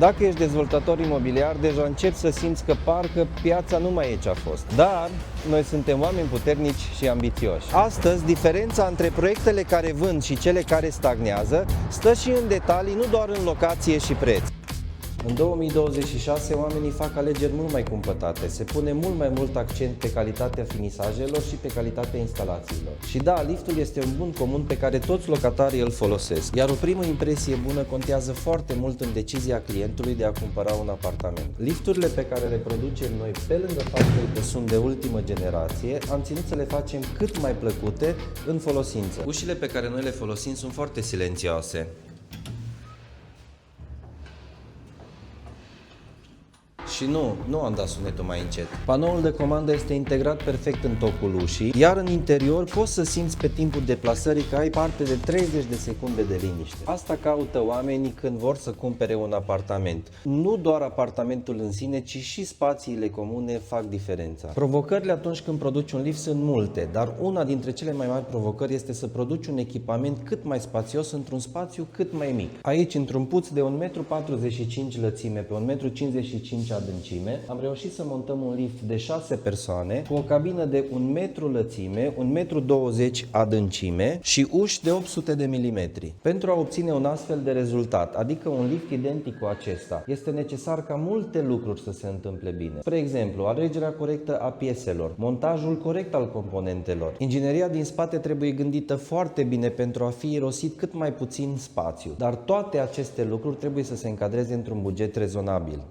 Dacă ești dezvoltator imobiliar, deja începi să simți că parcă piața nu mai e ce a fost. Dar noi suntem oameni puternici și ambițioși. Astăzi, diferența între proiectele care vând și cele care stagnează stă și în detalii, nu doar în locație și preț. În 2026, oamenii fac alegeri mult mai cumpătate, se pune mult mai mult accent pe calitatea finisajelor și pe calitatea instalațiilor. Și da, liftul este un bun comun pe care toți locatarii îl folosesc, iar o primă impresie bună contează foarte mult în decizia clientului de a cumpăra un apartament. Lifturile pe care le producem noi, pe lângă faptul că sunt de ultimă generație, am ținut să le facem cât mai plăcute în folosință. Ușile pe care noi le folosim sunt foarte silențioase. Și nu am dat sunetul mai încet. Panoul de comandă este integrat perfect în tocul ușii, iar în interior poți să simți pe timpul deplasării că ai parte de 30 de secunde de liniște. Asta caută oamenii când vor să cumpere un apartament. Nu doar apartamentul în sine, ci și spațiile comune fac diferența. Provocările atunci când produci un lift sunt multe, dar una dintre cele mai mari provocări este să produci un echipament cât mai spațios într-un spațiu cât mai mic. Aici, într-un puț de 1,45 m lățime pe 1,55 m adâncime, am reușit să montăm un lift de 6 persoane cu o cabină de 1 m lățime, 1,20 m adâncime și uși de 800 de milimetri. Pentru a obține un astfel de rezultat, adică un lift identic cu acesta, este necesar ca multe lucruri să se întâmple bine. Spre exemplu, alegerea corectă a pieselor, montajul corect al componentelor. Ingineria din spate trebuie gândită foarte bine pentru a fi irosit cât mai puțin spațiu, dar toate aceste lucruri trebuie să se încadreze într-un buget rezonabil.